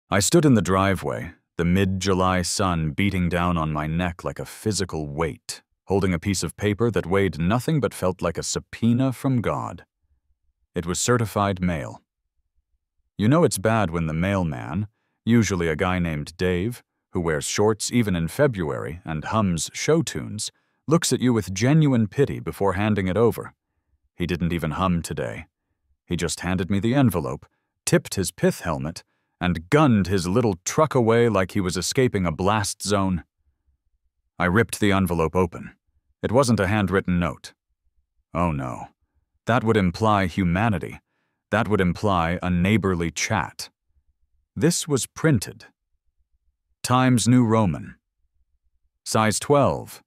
I stood in the driveway, the mid-July sun beating down on my neck like a physical weight, holding a piece of paper that weighed nothing but felt like a subpoena from God. It was certified mail. You know it's bad when the mailman, usually a guy named Dave, who wears shorts even in February and hums show tunes, looks at you with genuine pity before handing it over. He didn't even hum today. He just handed me the envelope, tipped his pith helmet, and gunned his little truck away like he was escaping a blast zone. I ripped the envelope open. It wasn't a handwritten note. Oh no. That would imply humanity. That would imply a neighborly chat. This was printed. Times New Roman. Size 12.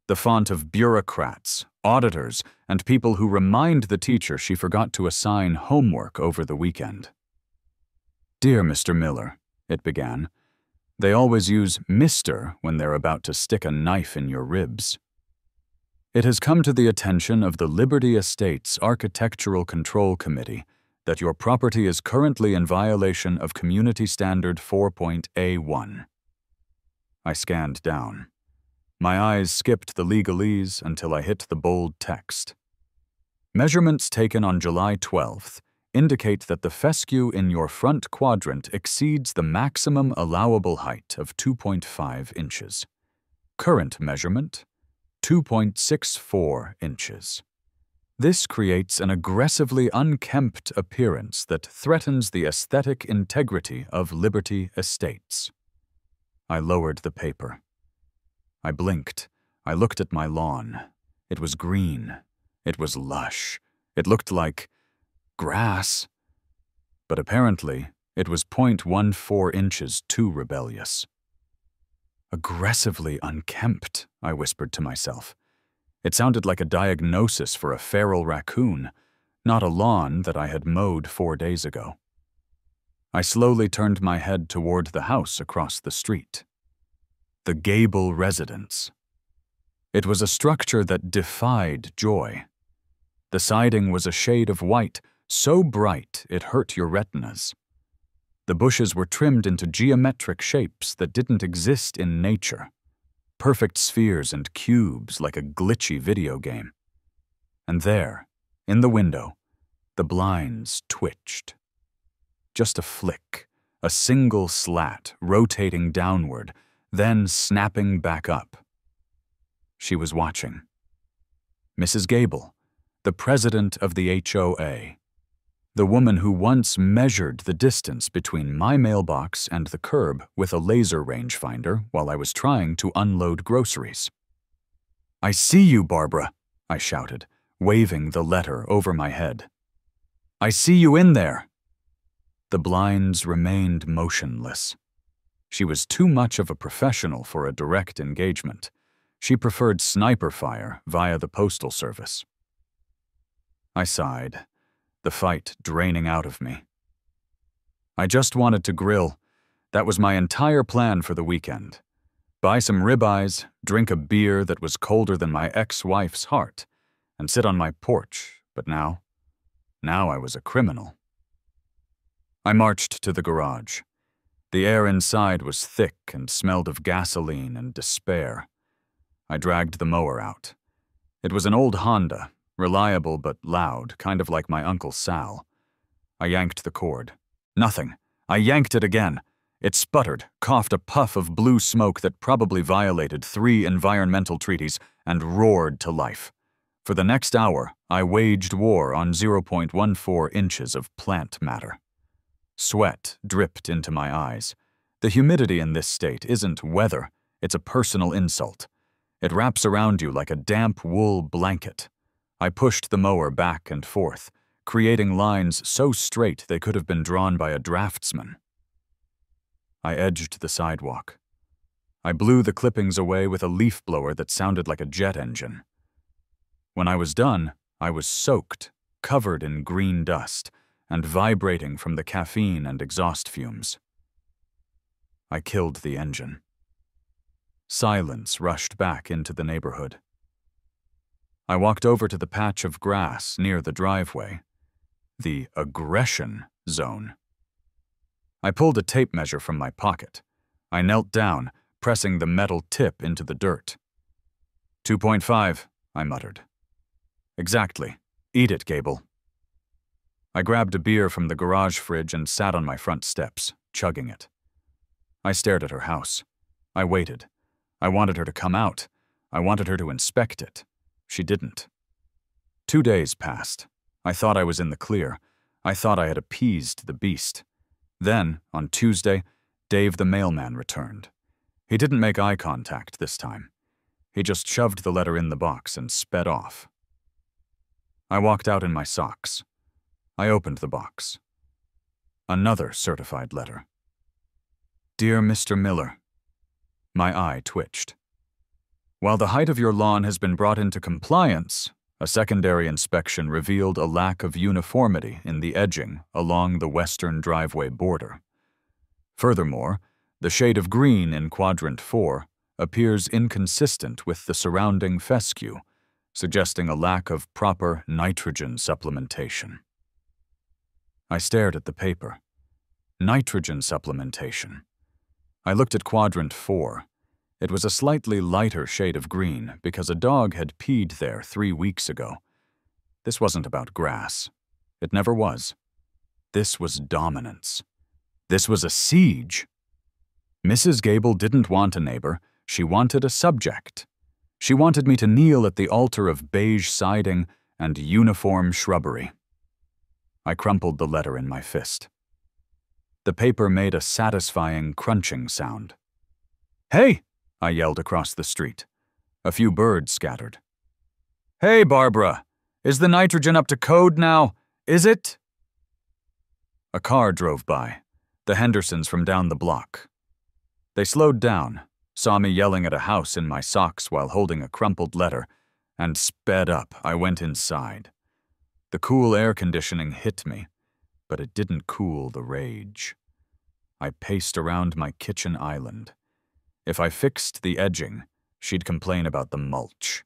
The font of bureaucrats, auditors, and people who remind the teacher she forgot to assign homework over the weekend. Dear Mr. Miller, it began. They always use Mr. when they're about to stick a knife in your ribs. It has come to the attention of the Liberty Estates Architectural Control Committee that your property is currently in violation of Community Standard 4.A1. I scanned down. My eyes skipped the legalese until I hit the bold text. Measurements taken on July 12th indicate that the fescue in your front quadrant exceeds the maximum allowable height of 2.5 inches. Current measurement, 2.64 inches. This creates an aggressively unkempt appearance that threatens the aesthetic integrity of Liberty Estates. I lowered the paper. I blinked. I looked at my lawn. It was green. It was lush. It looked like grass. But apparently, it was 0.14 inches too rebellious. Aggressively unkempt, I whispered to myself. It sounded like a diagnosis for a feral raccoon, not a lawn that I had mowed 4 days ago. I slowly turned my head toward the house across the street. The Gable residence. It was a structure that defied joy. The siding was a shade of white, so bright it hurt your retinas. The bushes were trimmed into geometric shapes that didn't exist in nature. Perfect spheres and cubes like a glitchy video game. And there, in the window, the blinds twitched. Just a flick, a single slat rotating downward, then snapping back up. She was watching. Mrs. Gable, the president of the HOA, the woman who once measured the distance between my mailbox and the curb with a laser rangefinder while I was trying to unload groceries. "I see you, Barbara," I shouted, waving the letter over my head. "I see you in there." The blinds remained motionless. She was too much of a professional for a direct engagement. She preferred sniper fire via the postal service. I sighed, the fight draining out of me. I just wanted to grill. That was my entire plan for the weekend. Buy some ribeyes, drink a beer that was colder than my ex-wife's heart, and sit on my porch, but now I was a criminal. I marched to the garage. The air inside was thick and smelled of gasoline and despair. I dragged the mower out. It was an old Honda, reliable but loud, kind of like my Uncle Sal. I yanked the cord. Nothing. I yanked it again. It sputtered, coughed a puff of blue smoke that probably violated 3 environmental treaties, and roared to life. For the next hour, I waged war on 0.14 inches of plant matter. Sweat dripped into my eyes. The humidity in this state isn't weather, it's a personal insult. It wraps around you like a damp wool blanket. I pushed the mower back and forth, creating lines so straight they could have been drawn by a draftsman. I edged the sidewalk. I blew the clippings away with a leaf blower that sounded like a jet engine. When I was done, I was soaked, covered in green dust, and vibrating from the caffeine and exhaust fumes. I killed the engine. Silence rushed back into the neighborhood. I walked over to the patch of grass near the driveway, the aggression zone. I pulled a tape measure from my pocket. I knelt down, pressing the metal tip into the dirt. 2.5, I muttered. Exactly. Eat it, Gable. I grabbed a beer from the garage fridge and sat on my front steps, chugging it. I stared at her house. I waited. I wanted her to come out. I wanted her to inspect it. She didn't. 2 days passed. I thought I was in the clear. I thought I had appeased the beast. Then, on Tuesday, Dave the mailman returned. He didn't make eye contact this time. He just shoved the letter in the box and sped off. I walked out in my socks. I opened the box. Another certified letter. Dear Mr. Miller. My eye twitched. While the height of your lawn has been brought into compliance, a secondary inspection revealed a lack of uniformity in the edging along the western driveway border. Furthermore, the shade of green in Quadrant 4 appears inconsistent with the surrounding fescue, suggesting a lack of proper nitrogen supplementation. I stared at the paper. Nitrogen supplementation. I looked at Quadrant 4. It was a slightly lighter shade of green because a dog had peed there 3 weeks ago. This wasn't about grass. It never was. This was dominance. This was a siege. Mrs. Gable didn't want a neighbor. She wanted a subject. She wanted me to kneel at the altar of beige siding and uniform shrubbery. I crumpled the letter in my fist. The paper made a satisfying crunching sound. Hey! I yelled across the street. A few birds scattered. Hey, Barbara! Is the nitrogen up to code now? Is it? A car drove by, the Hendersons from down the block. They slowed down, saw me yelling at a house in my socks while holding a crumpled letter, and sped up. I went inside. The cool air conditioning hit me, but it didn't cool the rage. I paced around my kitchen island. If I fixed the edging, she'd complain about the mulch.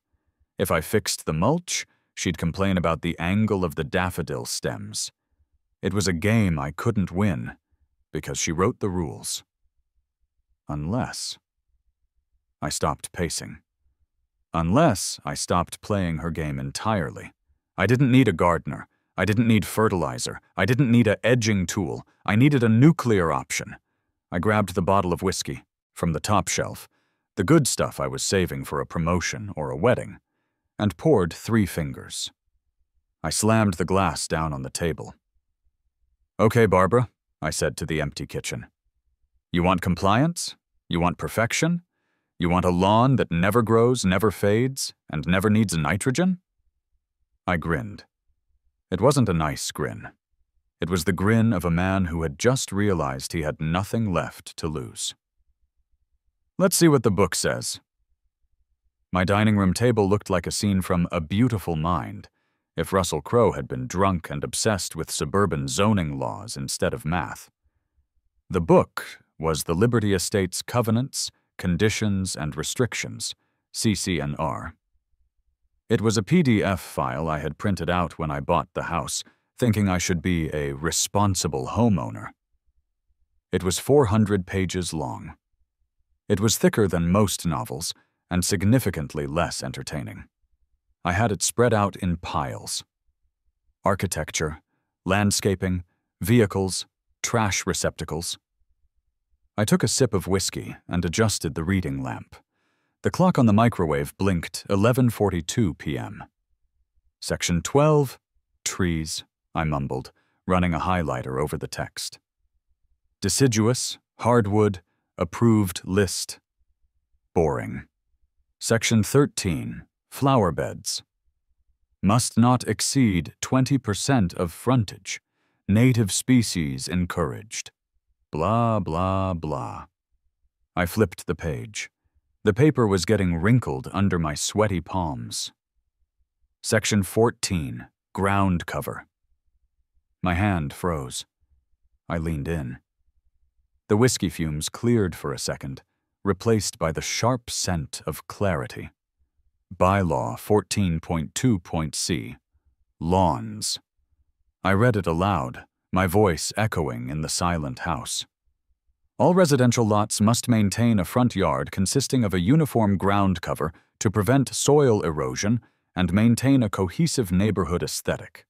If I fixed the mulch, she'd complain about the angle of the daffodil stems. It was a game I couldn't win, because she wrote the rules. Unless I stopped pacing. Unless I stopped playing her game entirely. I didn't need a gardener. I didn't need fertilizer. I didn't need a edging tool. I needed a nuclear option. I grabbed the bottle of whiskey from the top shelf, the good stuff I was saving for a promotion or a wedding, and poured 3 fingers. I slammed the glass down on the table. Okay, Barbara, I said to the empty kitchen. You want compliance? You want perfection? You want a lawn that never grows, never fades, and never needs nitrogen? I grinned. It wasn't a nice grin. It was the grin of a man who had just realized he had nothing left to lose. Let's see what the book says. My dining room table looked like a scene from A Beautiful Mind, if Russell Crowe had been drunk and obsessed with suburban zoning laws instead of math. The book was the Liberty Estates Covenants, Conditions, and Restrictions, CC&R. It was a PDF file I had printed out when I bought the house, thinking I should be a responsible homeowner. It was 400 pages long. It was thicker than most novels and significantly less entertaining. I had it spread out in piles. Architecture, landscaping, vehicles, trash receptacles. I took a sip of whiskey and adjusted the reading lamp. The clock on the microwave blinked 11:42 p.m. Section 12, trees, I mumbled, running a highlighter over the text. Deciduous, hardwood, approved list. Boring. Section 13, flower beds. Must not exceed 20% of frontage. Native species encouraged. Blah, blah, blah. I flipped the page. The paper was getting wrinkled under my sweaty palms. Section 14, ground cover. My hand froze. I leaned in. The whiskey fumes cleared for a second, replaced by the sharp scent of clarity. Bylaw 14.2.c. Lawns. I read it aloud, my voice echoing in the silent house. All residential lots must maintain a front yard consisting of a uniform ground cover to prevent soil erosion and maintain a cohesive neighborhood aesthetic.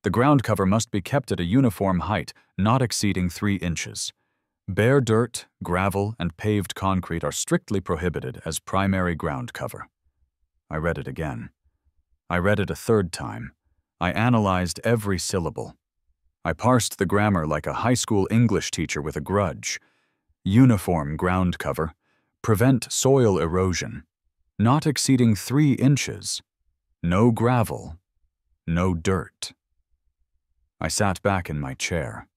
The ground cover must be kept at a uniform height, not exceeding 3 inches. Bare dirt, gravel, and paved concrete are strictly prohibited as primary ground cover. I read it again. I read it a third time. I analyzed every syllable. I parsed the grammar like a high school English teacher with a grudge. Uniform ground cover. Prevent soil erosion. Not exceeding 3 inches. No gravel. No dirt. I sat back in my chair.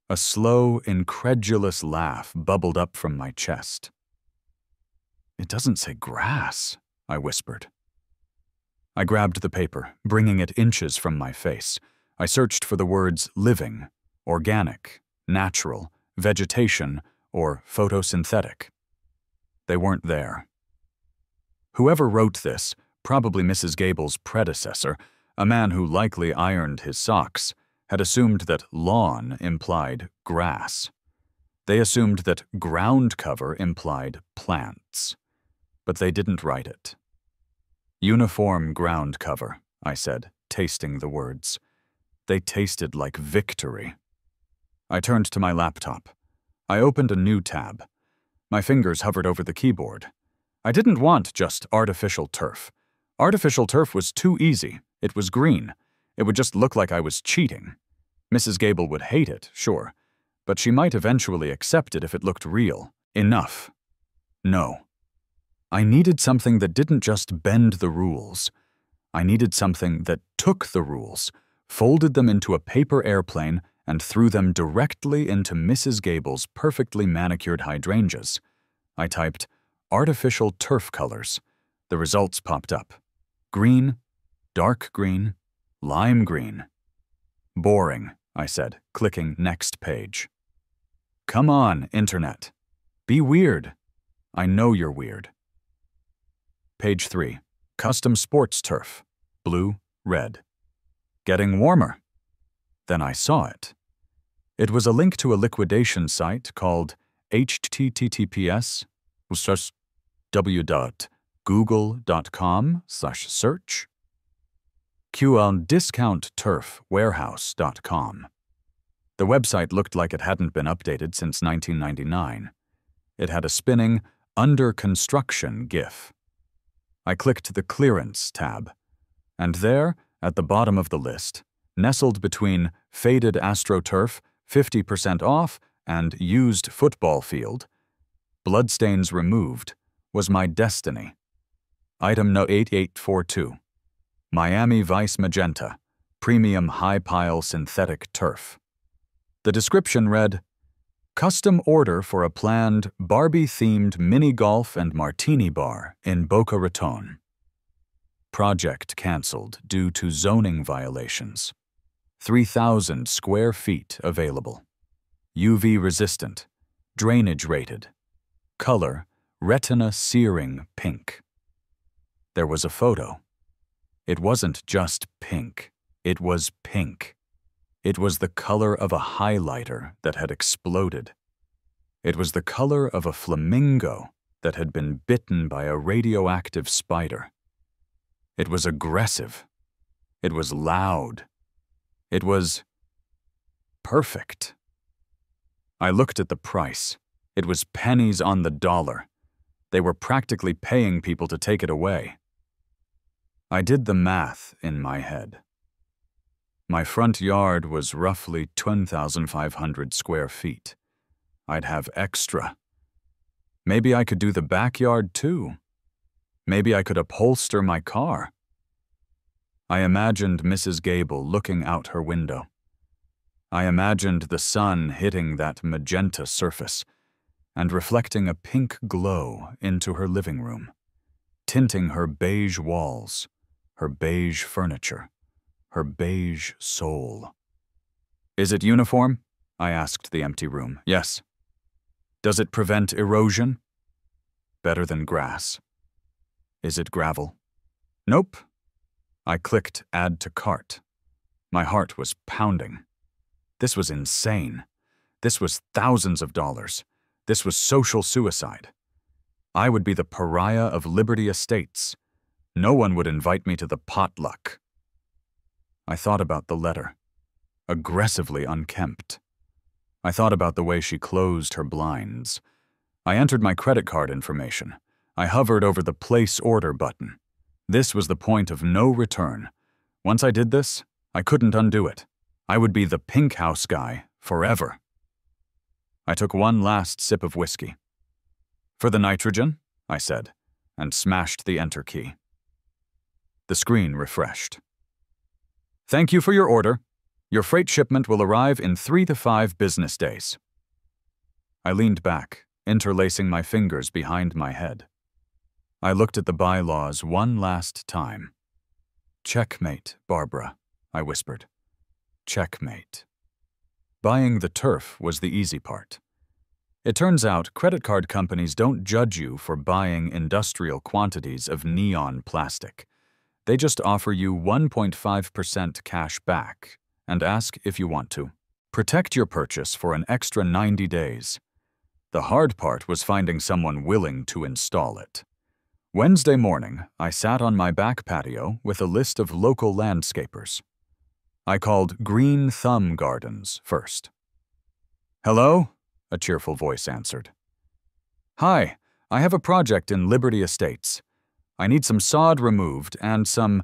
A slow, incredulous laugh bubbled up from my chest. "It doesn't say grass," I whispered. I grabbed the paper, bringing it inches from my face. I searched for the words living, organic, natural, vegetation, or photosynthetic. They weren't there. Whoever wrote this, probably Mrs. Gable's predecessor, a man who likely ironed his socks, had assumed that lawn implied grass. They assumed that ground cover implied plants. But they didn't write it. Uniform ground cover, I said, tasting the words. They tasted like victory. I turned to my laptop. I opened a new tab. My fingers hovered over the keyboard. I didn't want just artificial turf. Artificial turf was too easy. It was green. It would just look like I was cheating. Mrs. Gable would hate it, sure, but she might eventually accept it if it looked real. Enough. No. I needed something that didn't just bend the rules. I needed something that took the rules, folded them into a paper airplane, and threw them directly into Mrs. Gable's perfectly manicured hydrangeas. I typed, artificial turf colors. The results popped up. Green, dark green, lime green. Boring, I said, clicking next page. Come on, Internet. Be weird. I know you're weird. Page 3. Custom sports turf. Blue, red. Getting warmer. Then I saw it. It was a link to a liquidation site called https://www.google.com/search QL-discount-turf-warehouse.com. The website looked like it hadn't been updated since 1999. It had a spinning, under construction GIF. I clicked the Clearance tab, and there, at the bottom of the list, nestled between faded AstroTurf, 50% off, and used football field, bloodstains removed, was my destiny. Item No. 8842. Miami Vice Magenta, premium high-pile synthetic turf. The description read, custom order for a planned Barbie-themed mini-golf and martini bar in Boca Raton. Project canceled due to zoning violations. 3,000 square feet available. UV resistant. Drainage rated. Color, retina searing pink. There was a photo. It wasn't just pink. It was pink. It was the color of a highlighter that had exploded. It was the color of a flamingo that had been bitten by a radioactive spider. It was aggressive. It was loud. It was perfect. I looked at the price. It was pennies on the dollar. They were practically paying people to take it away. I did the math in my head. My front yard was roughly 10,500 square feet. I'd have extra. Maybe I could do the backyard too. Maybe I could upholster my car. I imagined Mrs. Gable looking out her window. I imagined the sun hitting that magenta surface and reflecting a pink glow into her living room, tinting her beige walls, her beige furniture, her beige soul. Is it uniform? I asked the empty room. Yes. Does it prevent erosion? Better than grass. Is it gravel? Nope. I clicked Add to Cart. My heart was pounding. This was insane. This was thousands of dollars. This was social suicide. I would be the pariah of Liberty Estates. No one would invite me to the potluck. I thought about the letter. Aggressively unkempt. I thought about the way she closed her blinds. I entered my credit card information. I hovered over the place order button. This was the point of no return. Once I did this, I couldn't undo it. I would be the pink house guy forever. I took one last sip of whiskey. "For the nitrogen," I said, and smashed the enter key. The screen refreshed. "Thank you for your order. Your freight shipment will arrive in 3 to 5 business days." I leaned back, interlacing my fingers behind my head. I looked at the bylaws one last time. "Checkmate, Barbara," I whispered. "Checkmate." Buying the turf was the easy part. It turns out credit card companies don't judge you for buying industrial quantities of neon plastic. They just offer you 1.5% cash back and ask if you want to. Protect your purchase for an extra 90 days. The hard part was finding someone willing to install it. Wednesday morning, I sat on my back patio with a list of local landscapers. I called Green Thumb Gardens first. "Hello?" a cheerful voice answered. "Hi, I have a project in Liberty Estates. I need some sod removed and some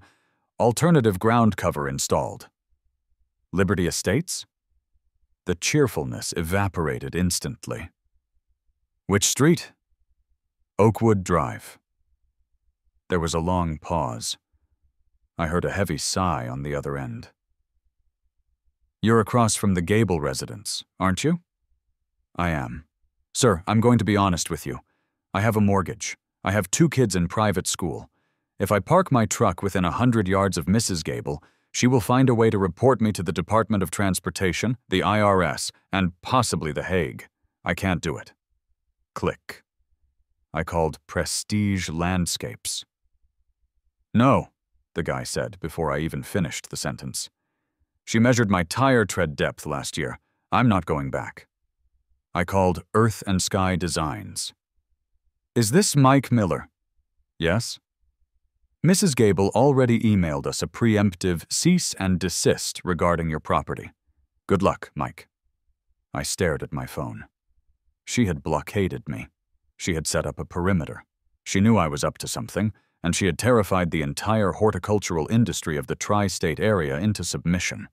alternative ground cover installed." "Liberty Estates?" The cheerfulness evaporated instantly. "Which street?" "Oakwood Drive." There was a long pause. I heard a heavy sigh on the other end. "You're across from the Gable residence, aren't you?" "I am. Sir, I'm going to be honest with you. I have a mortgage. I have 2 kids in private school. If I park my truck within 100 yards of Mrs. Gable, she will find a way to report me to the Department of Transportation, the IRS, and possibly The Hague. I can't do it." Click. I called Prestige Landscapes. "No," the guy said before I even finished the sentence. "She measured my tire tread depth last year. I'm not going back." I called Earth and Sky Designs. "Is this Mike Miller?" "Yes." "Mrs. Gable already emailed us a preemptive cease and desist regarding your property. Good luck, Mike." I stared at my phone. She had blockaded me. She had set up a perimeter. She knew I was up to something, and she had terrified the entire horticultural industry of the tri-state area into submission.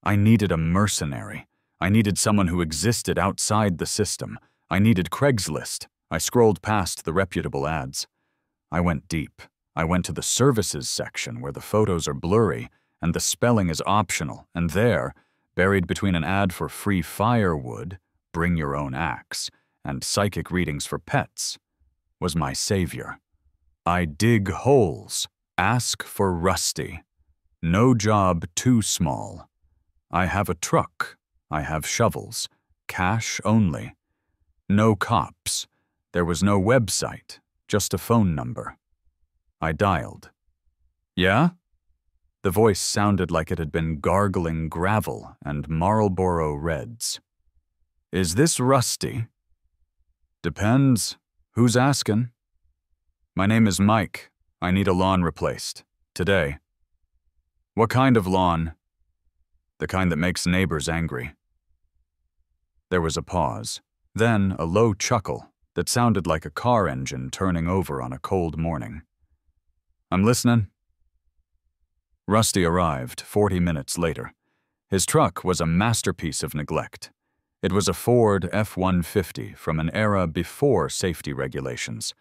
I needed a mercenary. I needed someone who existed outside the system. I needed Craigslist. I scrolled past the reputable ads. I went deep. I went to the services section where the photos are blurry and the spelling is optional, and there, buried between an ad for free firewood, bring your own axe, and psychic readings for pets, was my savior. I dig holes. Ask for Rusty. No job too small. I have a truck. I have shovels. Cash only. No cops. There was no website, just a phone number. I dialed. "Yeah?" The voice sounded like it had been gargling gravel and Marlboro Reds. "Is this Rusty?" "Depends. Who's askin'?" "My name is Mike. I need a lawn replaced. Today." "What kind of lawn?" "The kind that makes neighbors angry." There was a pause, then a low chuckle that sounded like a car engine turning over on a cold morning. "I'm listening." Rusty arrived 40 minutes later. His truck was a masterpiece of neglect. It was a Ford F-150 from an era before safety regulations,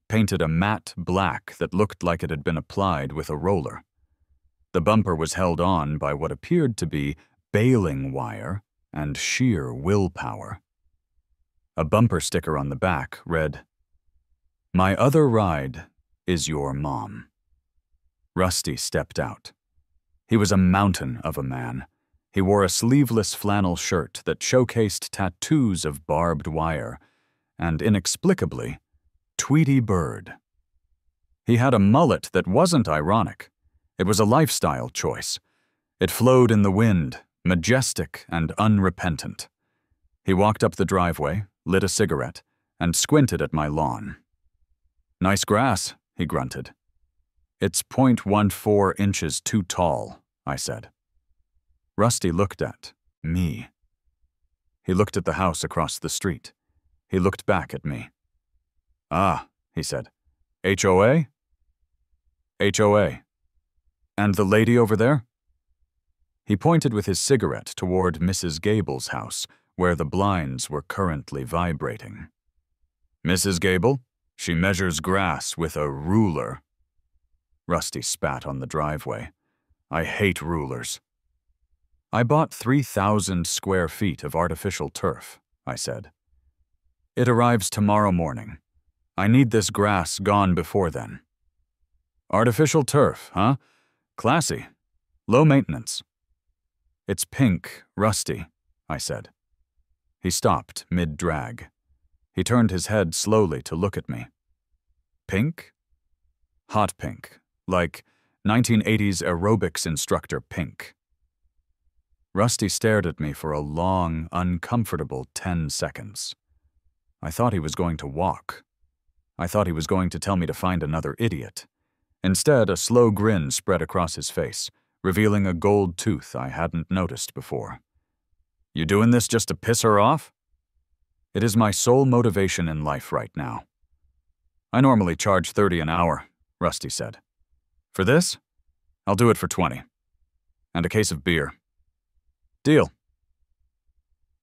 painted a matte black that looked like it had been applied with a roller. The bumper was held on by what appeared to be baling wire and sheer willpower. A bumper sticker on the back read, "My other ride is your mom." Rusty stepped out. He was a mountain of a man. He wore a sleeveless flannel shirt that showcased tattoos of barbed wire, and inexplicably, Tweety Bird. He had a mullet that wasn't ironic. It was a lifestyle choice. It flowed in the wind, majestic and unrepentant. He walked up the driveway, lit a cigarette, and squinted at my lawn. "Nice grass," he grunted. "It's 0.14 inches too tall," I said. Rusty looked at me. He looked at the house across the street. He looked back at me. "Ah," he said. "HOA?" "HOA. And the lady over there?" He pointed with his cigarette toward Mrs. Gable's house, where the blinds were currently vibrating. "Mrs. Gable? She measures grass with a ruler." Rusty spat on the driveway. "I hate rulers." "I bought 3,000 square feet of artificial turf," I said. "It arrives tomorrow morning. I need this grass gone before then." "Artificial turf, huh? Classy. Low maintenance." "It's pink, Rusty," I said. He stopped mid-drag. He turned his head slowly to look at me. "Pink?" "Hot pink, like 1980s aerobics instructor pink." Rusty stared at me for a long, uncomfortable 10 seconds. I thought he was going to walk. I thought he was going to tell me to find another idiot. Instead, a slow grin spread across his face, revealing a gold tooth I hadn't noticed before. "You doing this just to piss her off?" "It is my sole motivation in life right now." "I normally charge 30 an hour," Rusty said. "For this? I'll do it for 20. And a case of beer." "Deal."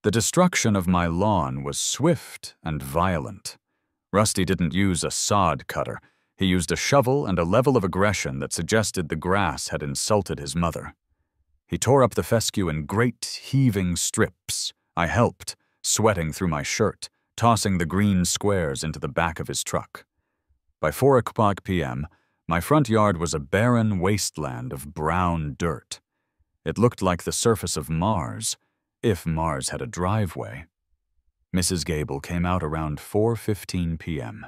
The destruction of my lawn was swift and violent. Rusty didn't use a sod cutter. He used a shovel and a level of aggression that suggested the grass had insulted his mother. He tore up the fescue in great, heaving strips. I helped, sweating through my shirt, tossing the green squares into the back of his truck. By 4:00 p.m., my front yard was a barren wasteland of brown dirt. It looked like the surface of Mars, if Mars had a driveway. Mrs. Gable came out around 4:15 p.m.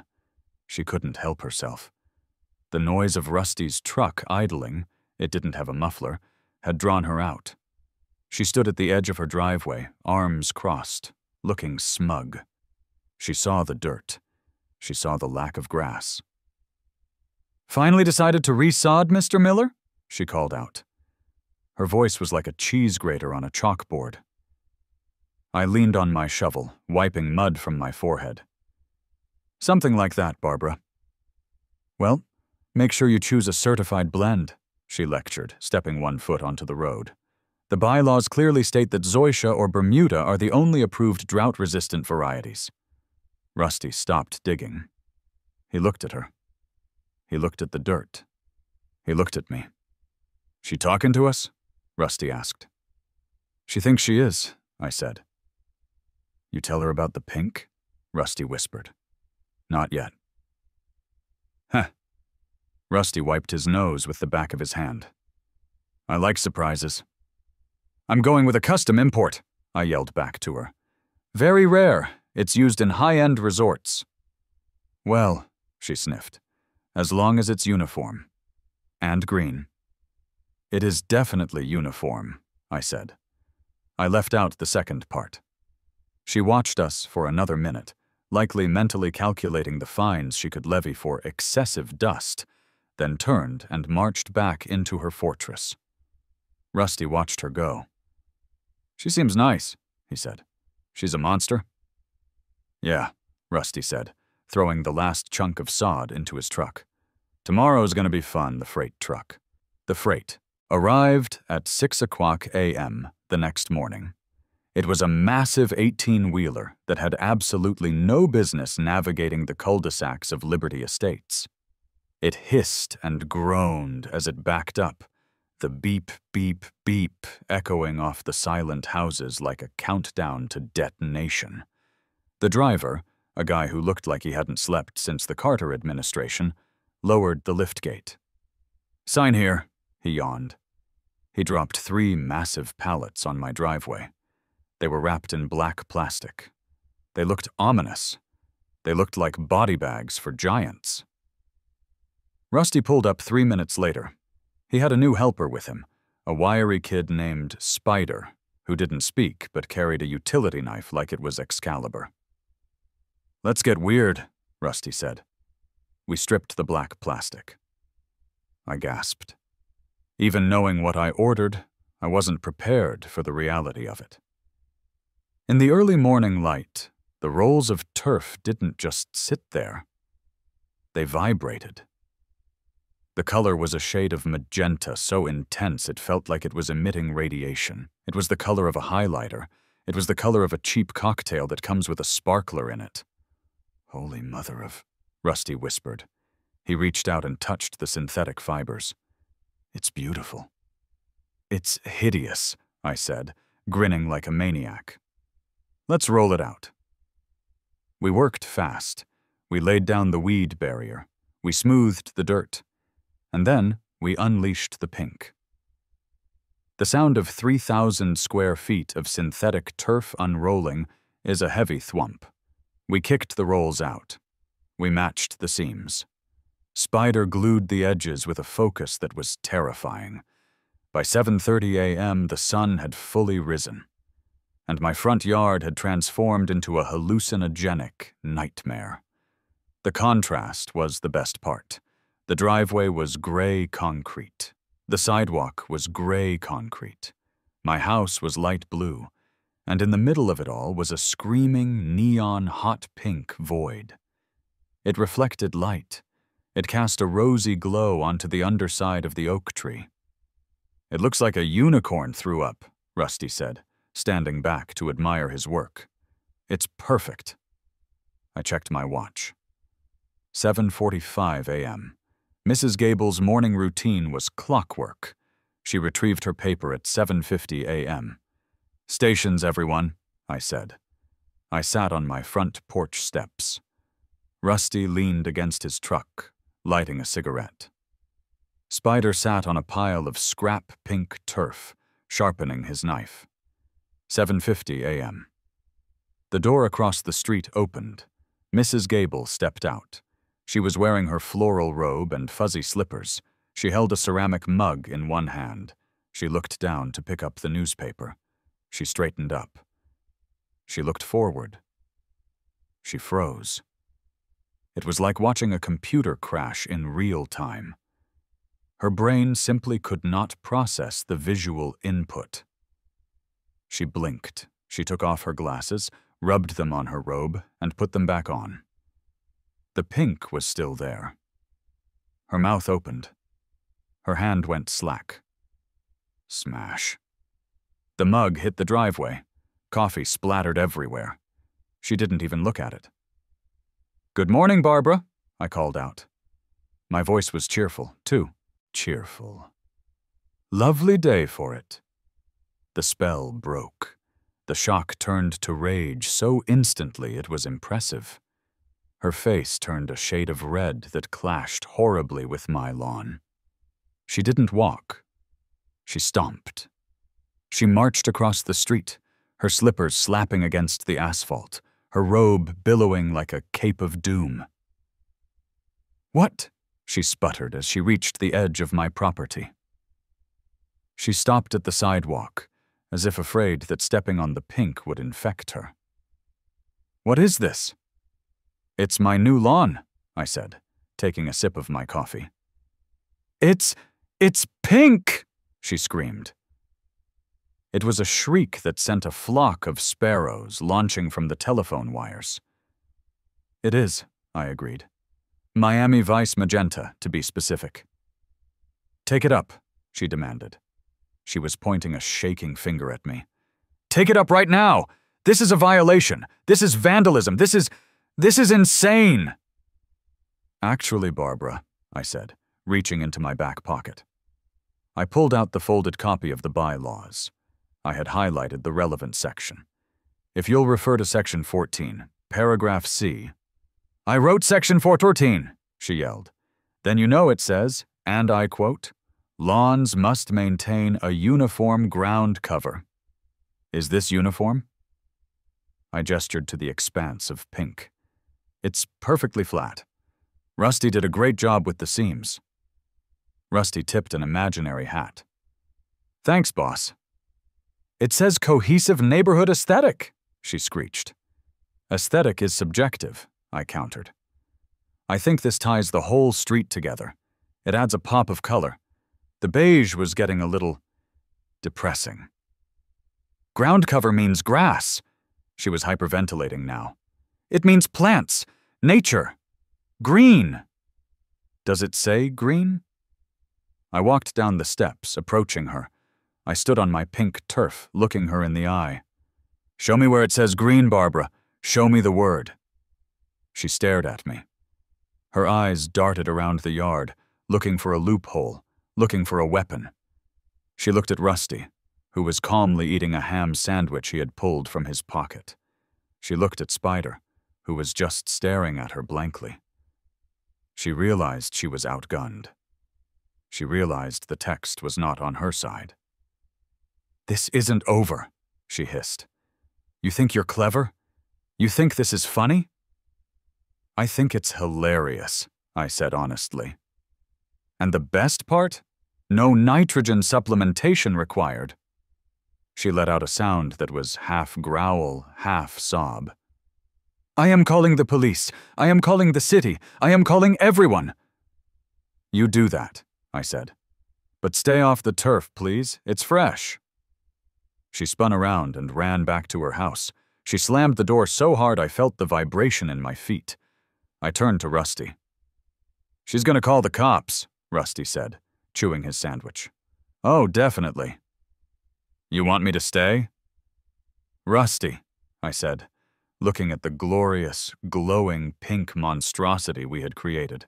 She couldn't help herself. The noise of Rusty's truck idling, it didn't have a muffler, had drawn her out. She stood at the edge of her driveway, arms crossed, looking smug. She saw the dirt. She saw the lack of grass. "Finally decided to resod, Mr. Miller?" she called out. Her voice was like a cheese grater on a chalkboard. I leaned on my shovel, wiping mud from my forehead. "Something like that, Barbara." "Well, make sure you choose a certified blend," she lectured, stepping one foot onto the road. "The bylaws clearly state that Zoysia or Bermuda are the only approved drought-resistant varieties." Rusty stopped digging. He looked at her. He looked at the dirt. He looked at me. "She talking to us?" Rusty asked. "She thinks she is," I said. "You tell her about the pink?" Rusty whispered. "Not yet." "Huh." Rusty wiped his nose with the back of his hand. "I like surprises." "I'm going with a custom import," I yelled back to her. "Very rare. It's used in high-end resorts." "Well," she sniffed, "as long as it's uniform. And green." "It is definitely uniform," I said. I left out the second part. She watched us for another minute, likely mentally calculating the fines she could levy for excessive dust, then turned and marched back into her fortress. Rusty watched her go. "She seems nice," he said. "She's a monster?" "Yeah," Rusty said, throwing the last chunk of sod into his truck. "Tomorrow's gonna be fun, the freight truck." The freight arrived at 6:00 a.m. the next morning. It was a massive 18-wheeler that had absolutely no business navigating the cul-de-sacs of Liberty Estates. It hissed and groaned as it backed up, the beep, beep, beep echoing off the silent houses like a countdown to detonation. The driver, a guy who looked like he hadn't slept since the Carter administration, lowered the liftgate. "Sign here," he yawned. He dropped 3 massive pallets on my driveway. They were wrapped in black plastic. They looked ominous. They looked like body bags for giants. Rusty pulled up 3 minutes later. He had a new helper with him, a wiry kid named Spider. who didn't speak but carried a utility knife like it was Excalibur. "Let's get weird," Rusty said. We stripped the black plastic. I gasped. Even knowing what I ordered, I wasn't prepared for the reality of it. In the early morning light, the rolls of turf didn't just sit there. They vibrated. The color was a shade of magenta so intense it felt like it was emitting radiation. It was the color of a highlighter. It was the color of a cheap cocktail that comes with a sparkler in it. "Holy mother of..." Rusty whispered. He reached out and touched the synthetic fibers. "It's beautiful." "It's hideous," I said, grinning like a maniac. "Let's roll it out." We worked fast. We laid down the weed barrier. We smoothed the dirt. And then we unleashed the pink. The sound of 3,000 square feet of synthetic turf unrolling is a heavy thwump. We kicked the rolls out. We matched the seams. Spider glued the edges with a focus that was terrifying. By 7:30 a.m., the sun had fully risen, and my front yard had transformed into a hallucinogenic nightmare. The contrast was the best part. The driveway was gray concrete. The sidewalk was gray concrete. My house was light blue, and in the middle of it all was a screaming, neon hot pink void. It reflected light. It cast a rosy glow onto the underside of the oak tree. "It looks like a unicorn threw up," Rusty said, standing back to admire his work. "It's perfect." I checked my watch. 7:45 a.m. Mrs. Gable's morning routine was clockwork. She retrieved her paper at 7:50 a.m. "Stations, everyone," I said. I sat on my front porch steps. Rusty leaned against his truck, lighting a cigarette. Spider sat on a pile of scrap pink turf, sharpening his knife. 7:50 a.m. The door across the street opened. Mrs. Gable stepped out. She was wearing her floral robe and fuzzy slippers. She held a ceramic mug in one hand. She looked down to pick up the newspaper. She straightened up. She looked forward. She froze. It was like watching a computer crash in real time. Her brain simply could not process the visual input. She blinked. She took off her glasses, rubbed them on her robe, and put them back on. The pink was still there. Her mouth opened. Her hand went slack. Smash. The mug hit the driveway. Coffee splattered everywhere. She didn't even look at it. "Good morning, Barbara," I called out. My voice was cheerful, too. Cheerful. "Lovely day for it." The spell broke. The shock turned to rage so instantly it was impressive. Her face turned a shade of red that clashed horribly with my lawn. She didn't walk. She stomped. She marched across the street, her slippers slapping against the asphalt, her robe billowing like a cape of doom. "What?" she sputtered as she reached the edge of my property. She stopped at the sidewalk, as if afraid that stepping on the pink would infect her. "What is this?" "It's my new lawn," I said, taking a sip of my coffee. It's pink!" she screamed. It was a shriek that sent a flock of sparrows launching from the telephone wires. "It is," I agreed. "Miami Vice magenta, to be specific." "Take it up," she demanded. She was pointing a shaking finger at me. "Take it up right now! This is a violation! This is vandalism! This is insane!" "Actually, Barbara," I said, reaching into my back pocket. I pulled out the folded copy of the bylaws. I had highlighted the relevant section. "If you'll refer to Section 14, Paragraph C." "I wrote Section 414, she yelled. "Then you know it says, and I quote, 'Lawns must maintain a uniform ground cover.' Is this uniform?" I gestured to the expanse of pink. "It's perfectly flat. Rusty did a great job with the seams." Rusty tipped an imaginary hat. "Thanks, boss." It says cohesive neighborhood aesthetic, she screeched. Aesthetic is subjective, I countered. I think this ties the whole street together. It adds a pop of color. The beige was getting a little depressing. Ground cover means grass. She was hyperventilating now. It means plants, nature, green. Does it say green? I walked down the steps, approaching her. I stood on my pink turf, looking her in the eye. Show me where it says green, Barbara. Show me the word. She stared at me. Her eyes darted around the yard, looking for a loophole, looking for a weapon. She looked at Rusty, who was calmly eating a ham sandwich he had pulled from his pocket. She looked at Spider, who was just staring at her blankly. She realized she was outgunned. She realized the text was not on her side. "This isn't over," she hissed. "You think you're clever? You think this is funny?" "I think it's hilarious," I said honestly. "And the best part? No nitrogen supplementation required." She let out a sound that was half growl, half sob. "I am calling the police. I am calling the city. I am calling everyone." "You do that," I said. "But stay off the turf, please. It's fresh." She spun around and ran back to her house. She slammed the door so hard I felt the vibration in my feet. I turned to Rusty. "She's gonna call the cops," Rusty said, chewing his sandwich. "Oh, definitely." "You want me to stay?" "Rusty," I said, looking at the glorious, glowing pink monstrosity we had created.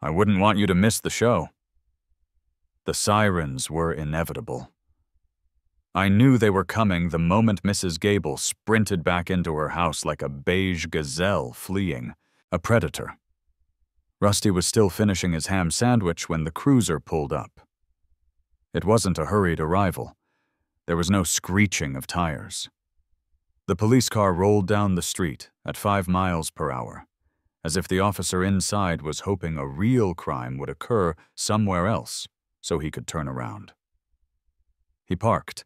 "I wouldn't want you to miss the show." The sirens were inevitable. I knew they were coming the moment Mrs. Gable sprinted back into her house like a beige gazelle fleeing, a predator. Rusty was still finishing his ham sandwich when the cruiser pulled up. It wasn't a hurried arrival. There was no screeching of tires. The police car rolled down the street at 5 miles per hour, as if the officer inside was hoping a real crime would occur somewhere else so he could turn around. He parked.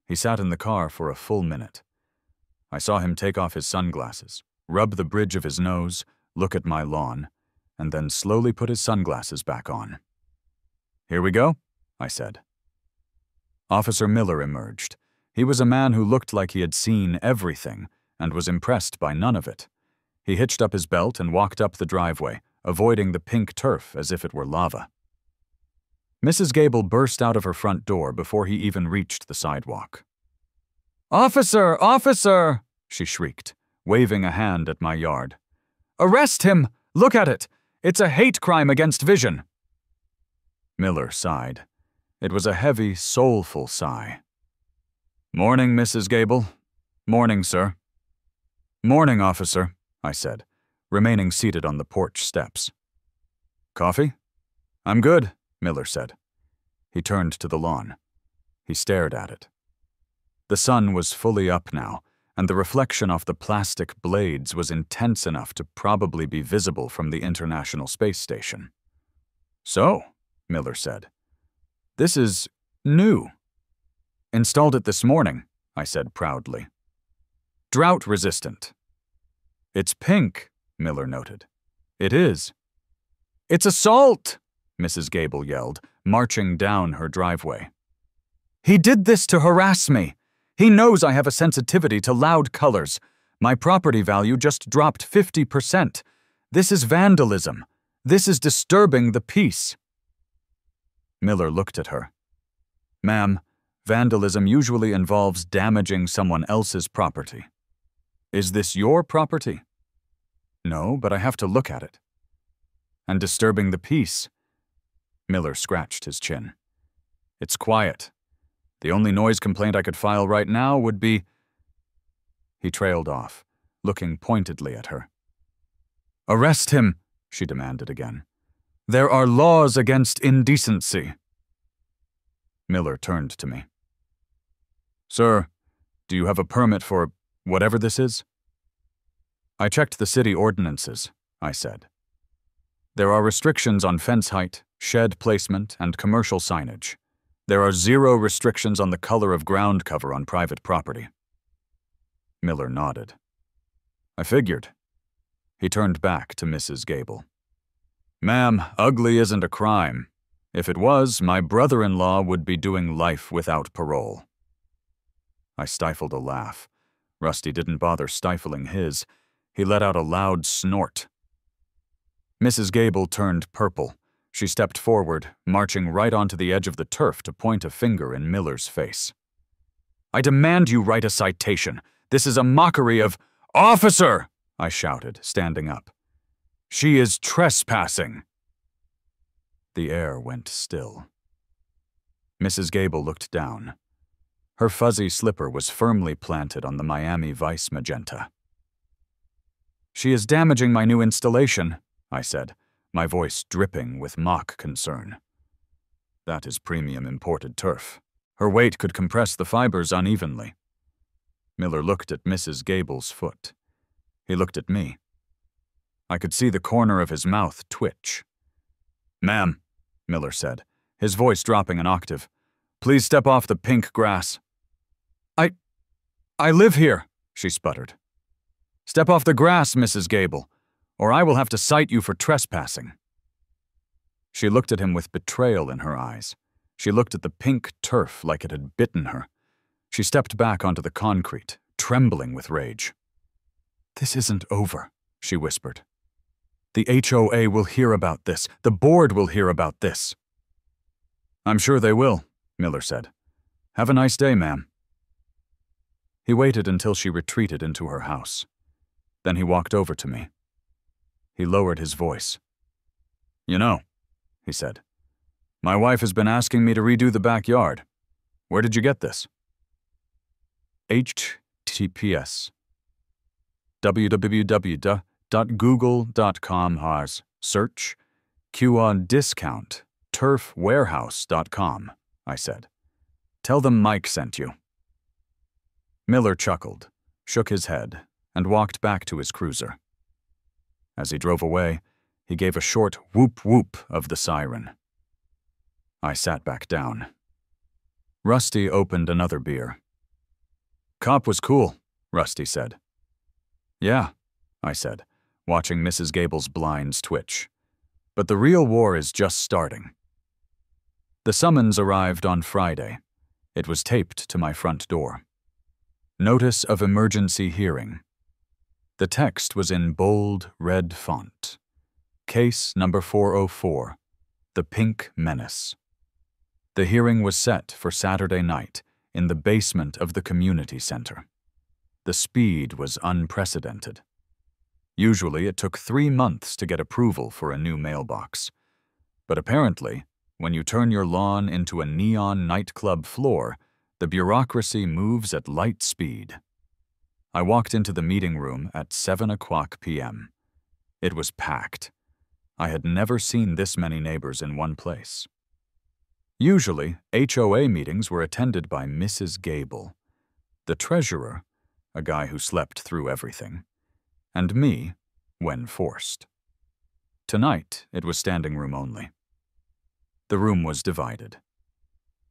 He sat in the car for a full minute. I saw him take off his sunglasses, rub the bridge of his nose, look at my lawn, and then slowly put his sunglasses back on. "Here we go," I said. Officer Miller emerged. He was a man who looked like he had seen everything and was impressed by none of it. He hitched up his belt and walked up the driveway, avoiding the pink turf as if it were lava. Mrs. Gable burst out of her front door before he even reached the sidewalk. "Officer! Officer!" she shrieked, waving a hand at my yard. "Arrest him! Look at it! It's a hate crime against vision!" Miller sighed. It was a heavy, soulful sigh. "Morning, Mrs. Gable. Morning, sir." "Morning, officer," I said, remaining seated on the porch steps. "Coffee?" "I'm good," Miller said. He turned to the lawn. He stared at it. The sun was fully up now, and the reflection off the plastic blades was intense enough to probably be visible from the International Space Station. "So," Miller said, "this is new." "Installed it this morning," I said proudly. "Drought resistant." "It's pink," Miller noted. "It is." "It's assault!" Mrs. Gable yelled, marching down her driveway. "He did this to harass me. He knows I have a sensitivity to loud colors. My property value just dropped 50%. This is vandalism. This is disturbing the peace." Miller looked at her. "Ma'am, vandalism usually involves damaging someone else's property. Is this your property?" "No, but I have to look at it." "And disturbing the peace?" Miller scratched his chin. "It's quiet. The only noise complaint I could file right now would be—" He trailed off, looking pointedly at her. "Arrest him," she demanded again. "There are laws against indecency." Miller turned to me. "Sir, do you have a permit for whatever this is?" "I checked the city ordinances," I said. "There are restrictions on fence height, shed placement, and commercial signage. There are 0 restrictions on the color of ground cover on private property. Miller nodded. I figured. He turned back to Mrs. Gable. Ma'am, ugly isn't a crime. If it was, my brother-in-law would be doing life without parole. I stifled a laugh. Rusty didn't bother stifling his. He let out a loud snort. Mrs. Gable turned purple. She stepped forward, marching right onto the edge of the turf to point a finger in Miller's face. I demand you write a citation. This is a mockery of— Officer! I shouted, standing up. She is trespassing. The air went still. Mrs. Gable looked down. Her fuzzy slipper was firmly planted on the Miami Vice magenta. She is damaging my new installation, I said, my voice dripping with mock concern. That is premium imported turf. Her weight could compress the fibers unevenly. Miller looked at Mrs. Gable's foot. He looked at me. I could see the corner of his mouth twitch. Ma'am, Miller said, his voice dropping an octave, please step off the pink grass. I live here, she sputtered. Step off the grass, Mrs. Gable, or I will have to cite you for trespassing. She looked at him with betrayal in her eyes. She looked at the pink turf like it had bitten her. She stepped back onto the concrete, trembling with rage. This isn't over, she whispered. The HOA will hear about this. The board will hear about this. I'm sure they will, Miller said. Have a nice day, ma'am. He waited until she retreated into her house. Then he walked over to me. He lowered his voice. You know, he said, my wife has been asking me to redo the backyard. Where did you get this? HTTPS. www.google.com/ search QON discount turfwarehouse.com, I said. Tell them Mike sent you. Miller chuckled, shook his head, and walked back to his cruiser. As he drove away, he gave a short whoop-whoop of the siren. I sat back down. Rusty opened another beer. Cop was cool, Rusty said. Yeah, I said, watching Mrs. Gable's blinds twitch. But the real war is just starting. The summons arrived on Friday. It was taped to my front door. Notice of emergency hearing. The text was in bold red font. Case number 404, The Pink Menace. The hearing was set for Saturday night in the basement of the community center. The speed was unprecedented. Usually it took 3 months to get approval for a new mailbox. But apparently, when you turn your lawn into a neon nightclub floor, the bureaucracy moves at light speed. I walked into the meeting room at 7:00 p.m. It was packed. I had never seen this many neighbors in one place. Usually, HOA meetings were attended by Mrs. Gable, the treasurer, a guy who slept through everything, and me, when forced. Tonight, it was standing room only. The room was divided.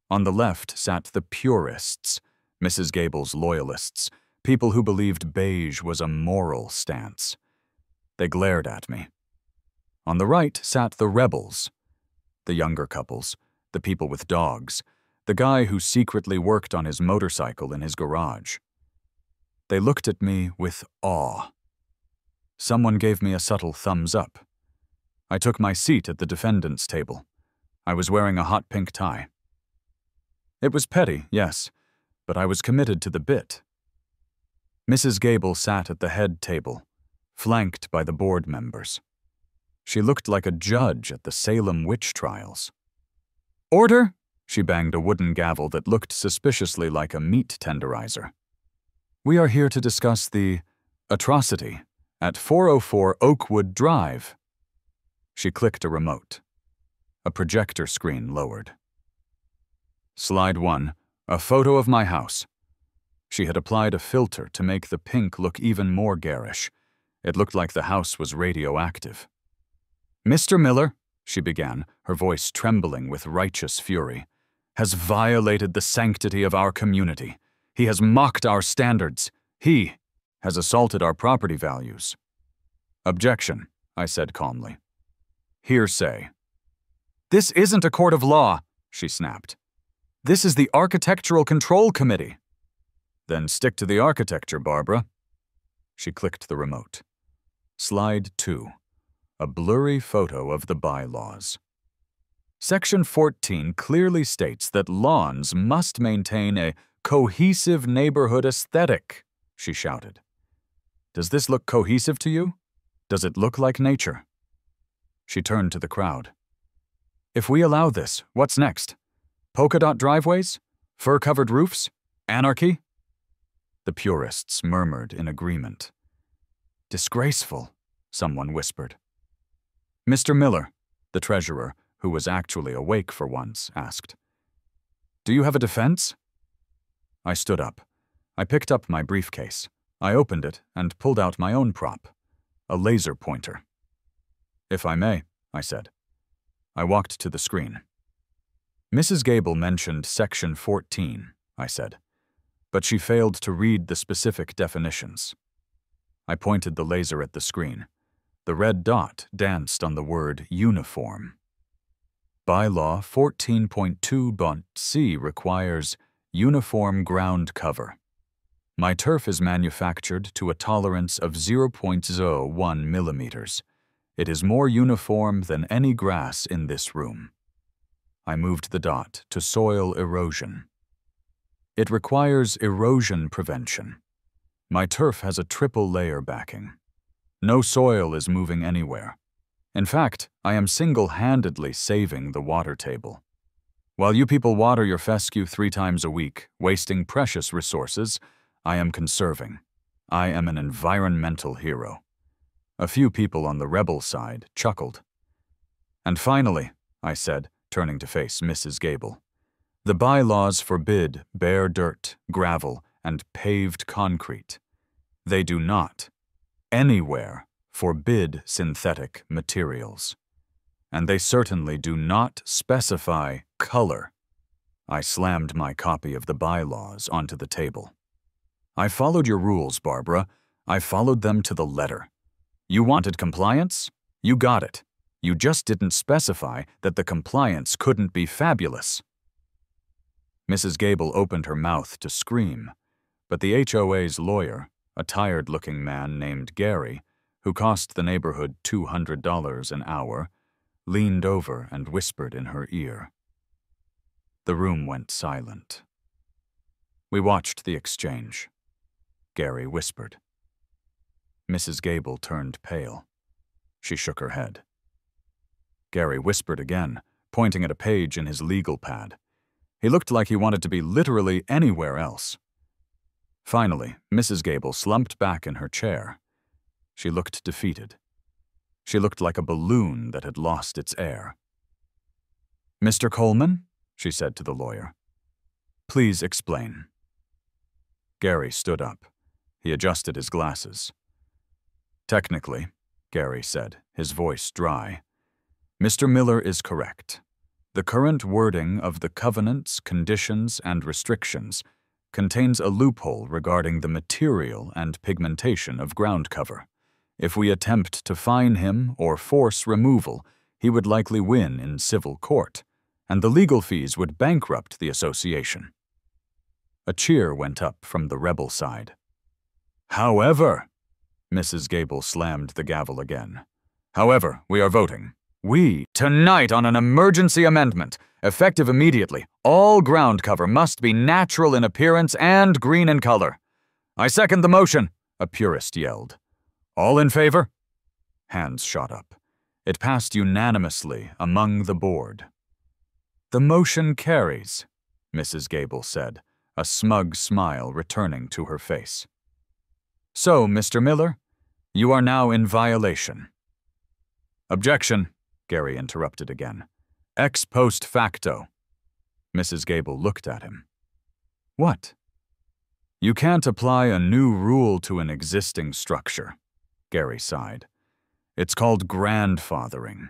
On the left sat the purists, Mrs. Gable's loyalists, people who believed beige was a moral stance. They glared at me. On the right sat the rebels, the younger couples, the people with dogs, the guy who secretly worked on his motorcycle in his garage. They looked at me with awe. Someone gave me a subtle thumbs up. I took my seat at the defendant's table. I was wearing a hot pink tie. It was petty, yes, but I was committed to the bit. Mrs. Gable sat at the head table, flanked by the board members. She looked like a judge at the Salem witch trials. Order! She banged a wooden gavel that looked suspiciously like a meat tenderizer. We are here to discuss the atrocity at 404 Oakwood Drive. She clicked a remote. A projector screen lowered. Slide 1, a photo of my house. She had applied a filter to make the pink look even more garish. It looked like the house was radioactive. Mr. Miller, she began, her voice trembling with righteous fury. has violated the sanctity of our community. He has mocked our standards. He has assaulted our property values." "Objection," I said calmly. "Hearsay." "This isn't a court of law," she snapped. "This is the Architectural Control Committee." "Then stick to the architecture, Barbara." She clicked the remote. Slide 2. A blurry photo of the bylaws. Section 14 clearly states that lawns must maintain a cohesive neighborhood aesthetic, she shouted. "Does this look cohesive to you? Does it look like nature?" She turned to the crowd. "If we allow this, what's next? Polka dot driveways? Fur-covered roofs? Anarchy?" The purists murmured in agreement. "Disgraceful," someone whispered. "Mr. Miller," the treasurer, who was actually awake for once, asked, "Do you have a defense?" I stood up. I picked up my briefcase. I opened it and pulled out my own prop, a laser pointer. "If I may," I said. I walked to the screen. "Mrs. Gable mentioned Section 14, I said, but she failed to read the specific definitions. I pointed the laser at the screen. The red dot danced on the word uniform. Bylaw 14.2.c requires uniform ground cover. My turf is manufactured to a tolerance of 0.01 millimeters. It is more uniform than any grass in this room." I moved the dot to soil erosion. "It requires erosion prevention. My turf has a triple layer backing. No soil is moving anywhere. In fact, I am single-handedly saving the water table. While you people water your fescue 3 times a week, wasting precious resources, I am conserving. I am an environmental hero." A few people on the rebel side chuckled. "And finally," I said, turning to face Mrs. Gable, "the bylaws forbid bare dirt, gravel, and paved concrete. They do not, anywhere, forbid synthetic materials. And they certainly do not specify color." I slammed my copy of the bylaws onto the table. "I followed your rules, Barbara. I followed them to the letter. You wanted compliance? You got it. You just didn't specify that the compliance couldn't be fabulous." Mrs. Gable opened her mouth to scream, but the HOA's lawyer, a tired-looking man named Gary, who cost the neighborhood $200 an hour, leaned over and whispered in her ear. The room went silent. We watched the exchange. Gary whispered. Mrs. Gable turned pale. She shook her head. Gary whispered again, pointing at a page in his legal pad. He looked like he wanted to be literally anywhere else. Finally, Mrs. Gable slumped back in her chair. She looked defeated. She looked like a balloon that had lost its air. "Mr. Coleman," she said to the lawyer, "please explain." Gary stood up. He adjusted his glasses. "Technically," Gary said, his voice dry, "Mr. Miller is correct. The current wording of the covenants, conditions, and restrictions contains a loophole regarding the material and pigmentation of ground cover. If we attempt to fine him or force removal, he would likely win in civil court, and the legal fees would bankrupt the association." A cheer went up from the rebel side. "However," Mrs. Gable slammed the gavel again. "However, we are voting. Tonight on an emergency amendment, effective immediately, all ground cover must be natural in appearance and green in color." "I second the motion," a purist yelled. "All in favor?" Hands shot up. It passed unanimously among the board. "The motion carries," Mrs. Gable said, a smug smile returning to her face. "So, Mr. Miller, you are now in violation." "Objection," Gary interrupted again. "Ex post facto." Mrs. Gable looked at him. "What?" "You can't apply a new rule to an existing structure," Gary sighed. "It's called grandfathering.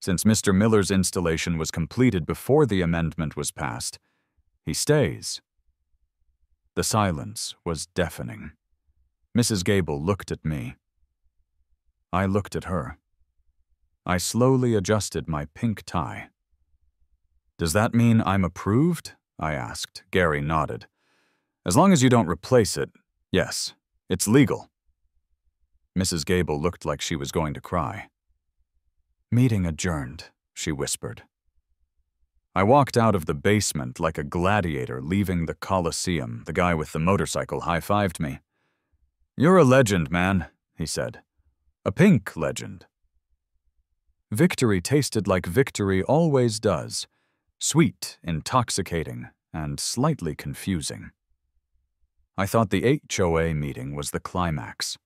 Since Mr. Miller's installation was completed before the amendment was passed, he stays. The silence was deafening. Mrs. Gable looked at me. I looked at her. I slowly adjusted my pink tie. "Does that mean I'm approved?" I asked. Gary nodded. "As long as you don't replace it, yes, it's legal." Mrs. Gable looked like she was going to cry. "Meeting adjourned," she whispered. I walked out of the basement like a gladiator leaving the Colosseum. The guy with the motorcycle high-fived me. "You're a legend, man," he said. "A pink legend." Victory tasted like victory always does. Sweet, intoxicating, and slightly confusing. I thought the HOA meeting was the climax.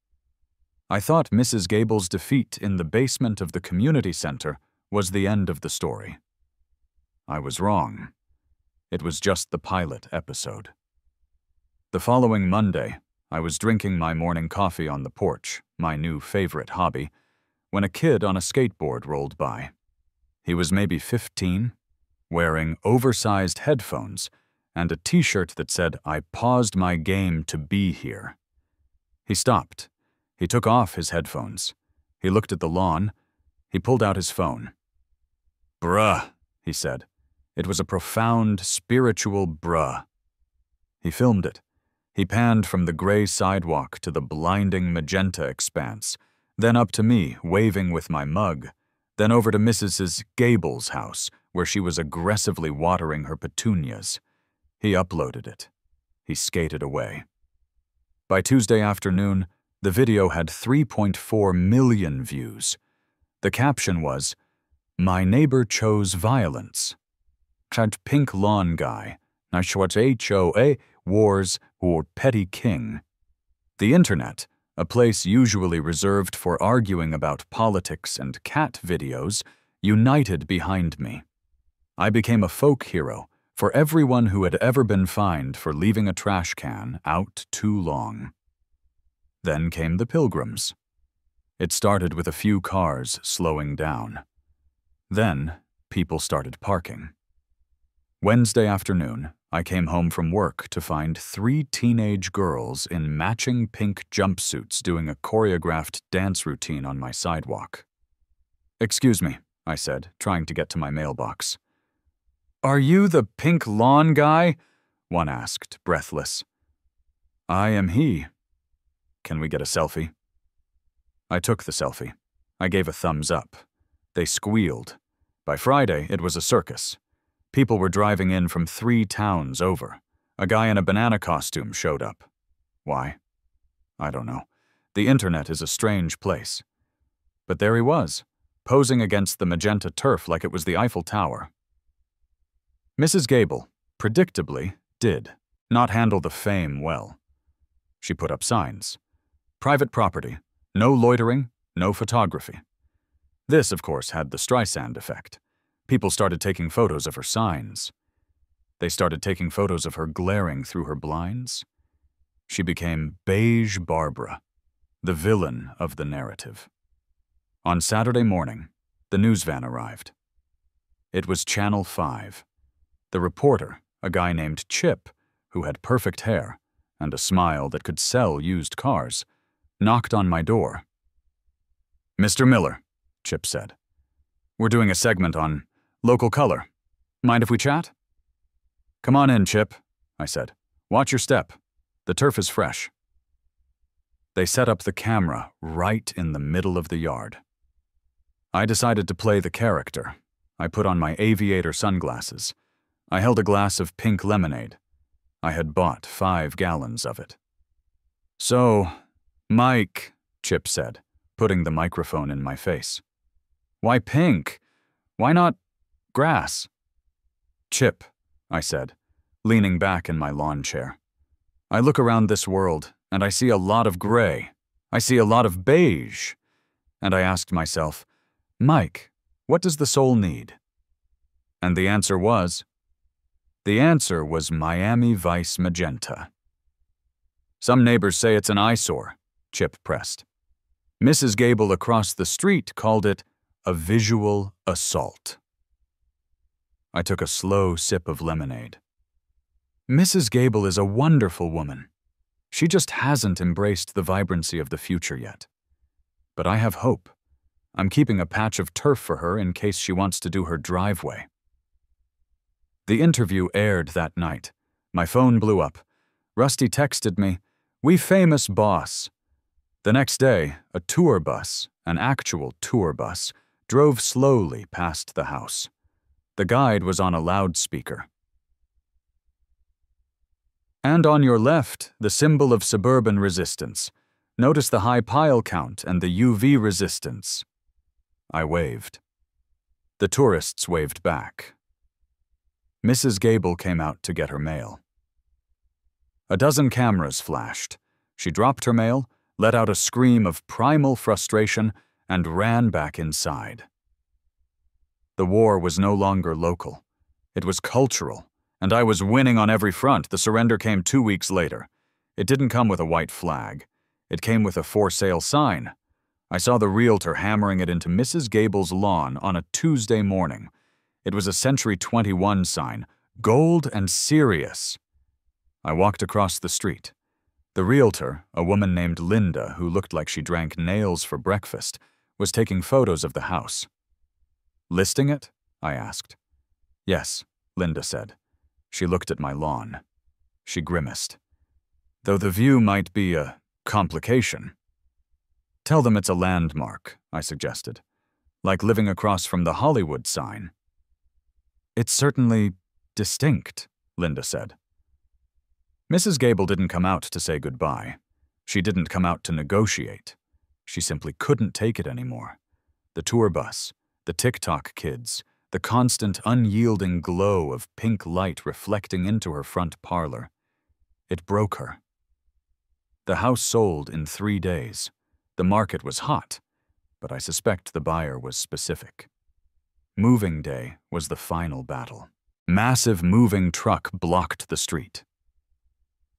I thought Mrs. Gable's defeat in the basement of the community center was the end of the story. I was wrong. It was just the pilot episode. The following Monday, I was drinking my morning coffee on the porch, my new favorite hobby, when a kid on a skateboard rolled by. He was maybe 15, wearing oversized headphones and a t-shirt that said, "I paused my game to be here." He stopped. He took off his headphones. He looked at the lawn. He pulled out his phone. "Bruh," he said. It was a profound, spiritual bruh. He filmed it. He panned from the gray sidewalk to the blinding magenta expanse, then up to me, waving with my mug, then over to Mrs. Gable's house, where she was aggressively watering her petunias. He uploaded it. He skated away. By Tuesday afternoon, the video had 3.4 million views. The caption was, "My neighbor chose violence. Had pink lawn guy. I schwarz HOA wars or petty king." The internet, a place usually reserved for arguing about politics and cat videos, united behind me. I became a folk hero for everyone who had ever been fined for leaving a trash can out too long. Then came the pilgrims. It started with a few cars slowing down. Then people started parking. Wednesday afternoon, I came home from work to find 3 teenage girls in matching pink jumpsuits doing a choreographed dance routine on my sidewalk. "Excuse me," I said, trying to get to my mailbox. "Are you the pink lawn guy?" one asked, breathless. "I am he. Can we get a selfie?" I took the selfie. I gave a thumbs up. They squealed. By Friday, it was a circus. People were driving in from 3 towns over. A guy in a banana costume showed up. Why? I don't know. The internet is a strange place. But there he was, posing against the magenta turf like it was the Eiffel Tower. Mrs. Gable, predictably, did not handle the fame well. She put up signs. Private property, no loitering, no photography. This, of course, had the Streisand effect. People started taking photos of her signs. They started taking photos of her glaring through her blinds. She became Beige Barbara, the villain of the narrative. On Saturday morning, the news van arrived. It was Channel 5. The reporter, a guy named Chip, who had perfect hair and a smile that could sell used cars, knocked on my door. "Mr. Miller," Chip said. "We're doing a segment on local color. Mind if we chat?" "Come on in, Chip," I said. "Watch your step. The turf is fresh." They set up the camera right in the middle of the yard. I decided to play the character. I put on my aviator sunglasses. I held a glass of pink lemonade. I had bought 5 gallons of it. "So, Mike," Chip said, putting the microphone in my face. "Why pink? Why not grass?" "Chip," I said, leaning back in my lawn chair. "I look around this world, and I see a lot of gray. I see a lot of beige." And I asked myself, "Mike, what does the soul need?" And the answer was Miami Vice Magenta. "Some neighbors say it's an eyesore," Chip pressed. "Mrs. Gable across the street called it a visual assault. I took a slow sip of lemonade. Mrs. Gable is a wonderful woman. She just hasn't embraced the vibrancy of the future yet. But I have hope. I'm keeping a patch of turf for her in case she wants to do her driveway. The interview aired that night. My phone blew up. Rusty texted me, "We famous boss." The next day, a tour bus, an actual tour bus, drove slowly past the house. The guide was on a loudspeaker. "And on your left, the symbol of suburban resistance. Notice the high pile count and the UV resistance." I waved. The tourists waved back. Mrs. Gable came out to get her mail. A dozen cameras flashed. She dropped her mail, let out a scream of primal frustration, and ran back inside. The war was no longer local. It was cultural, and I was winning on every front. The surrender came 2 weeks later. It didn't come with a white flag. It came with a for sale sign. I saw the realtor hammering it into Mrs. Gable's lawn on a Tuesday morning. It was a Century 21 sign, gold and serious. I walked across the street. The realtor, a woman named Linda who looked like she drank nails for breakfast, was taking photos of the house. "Listing it?" I asked. "Yes," Linda said. She looked at my lawn. She grimaced. "Though the view might be a complication." "Tell them it's a landmark," I suggested. "Like living across from the Hollywood sign." "It's certainly distinct," Linda said. Mrs. Gable didn't come out to say goodbye. She didn't come out to negotiate. She simply couldn't take it anymore. The tour bus, the TikTok kids, the constant unyielding glow of pink light reflecting into her front parlor. It broke her. The house sold in 3 days. The market was hot, but I suspect the buyer was specific. Moving day was the final battle. Massive moving truck blocked the street.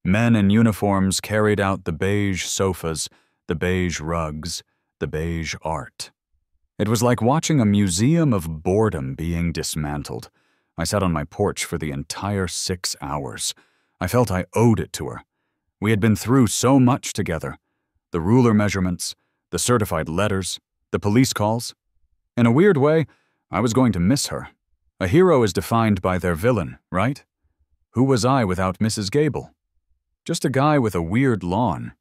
Men in uniforms carried out the beige sofas, the beige rugs, the beige art. It was like watching a museum of boredom being dismantled. I sat on my porch for the entire 6 hours. I felt I owed it to her. We had been through so much together. The ruler measurements, the certified letters, the police calls. In a weird way, I was going to miss her. A hero is defined by their villain, right? Who was I without Mrs. Gable? Just a guy with a weird lawn.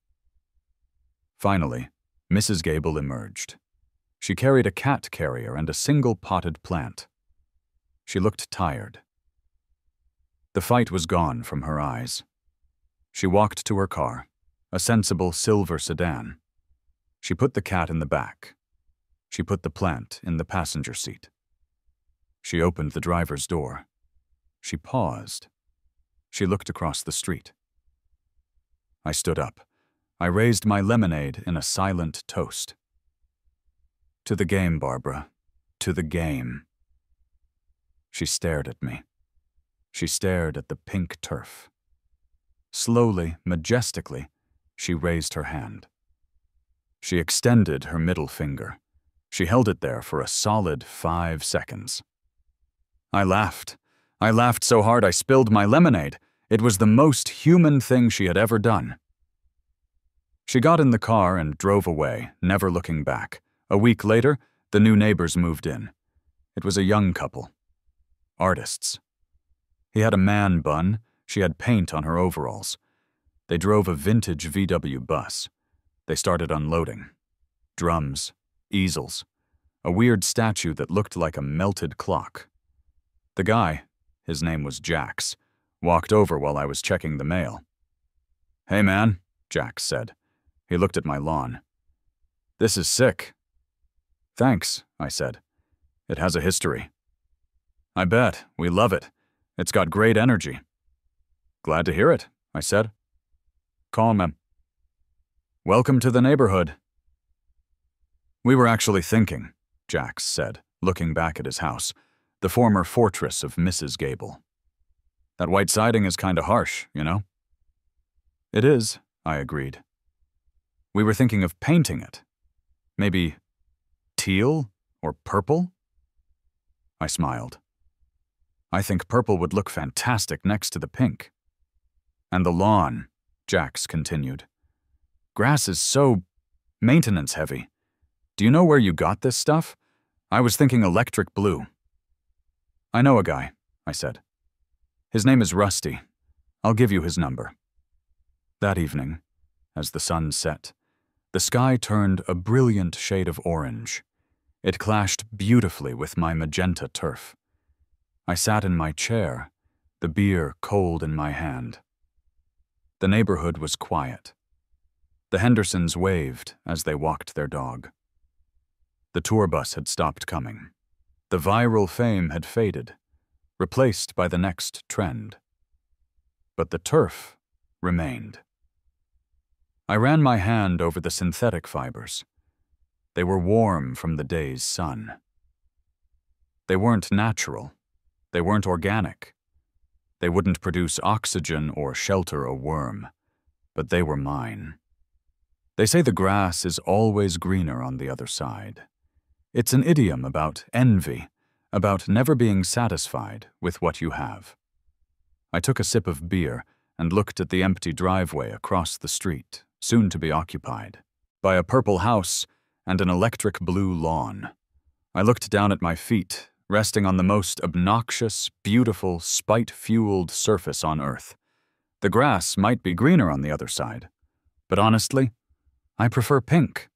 Finally, Mrs. Gable emerged. She carried a cat carrier and a single potted plant. She looked tired. The fight was gone from her eyes. She walked to her car, a sensible silver sedan. She put the cat in the back. She put the plant in the passenger seat. She opened the driver's door. She paused. She looked across the street. I stood up. I raised my lemonade in a silent toast. "To the game, Barbara. To the game." She stared at me. She stared at the pink turf. Slowly, majestically, she raised her hand. She extended her middle finger. She held it there for a solid 5 seconds. I laughed. I laughed so hard I spilled my lemonade. It was the most human thing she had ever done. She got in the car and drove away, never looking back. A week later, the new neighbors moved in. It was a young couple. Artists. He had a man bun. She had paint on her overalls. They drove a vintage VW bus. They started unloading. Drums, easels, a weird statue that looked like a melted clock. The guy, his name was Jax, walked over while I was checking the mail. "Hey man," Jax said. He looked at my lawn. "This is sick." "Thanks," I said. "It has a history." "I bet. We love it. It's got great energy." "Glad to hear it," I said. "Call him. Welcome to the neighborhood." "We were actually thinking," Jax said, looking back at his house, the former fortress of Mrs. Gable. "That white siding is kinda harsh, you know?" "It is," I agreed. "We were thinking of painting it. Maybe teal Or purple? I smiled. I think purple would look fantastic next to the pink. And the lawn, Jax continued. Grass is so maintenance heavy. Do you know where you got this stuff? I was thinking electric blue. I know a guy, I said. His name is Rusty. I'll give you his number. That evening, as the sun set, the sky turned a brilliant shade of orange. It clashed beautifully with my magenta turf. I sat in my chair, the beer cold in my hand. The neighborhood was quiet. The Hendersons waved as they walked their dog. The tour bus had stopped coming. The viral fame had faded, replaced by the next trend. But the turf remained. I ran my hand over the synthetic fibers. They were warm from the day's sun. They weren't natural. They weren't organic. They wouldn't produce oxygen or shelter a worm, but they were mine. They say the grass is always greener on the other side. It's an idiom about envy, about never being satisfied with what you have. I took a sip of beer and looked at the empty driveway across the street, soon to be occupied by a purple house and an electric blue lawn. I looked down at my feet, resting on the most obnoxious, beautiful, spite-fueled surface on earth. The grass might be greener on the other side, but honestly, I prefer pink.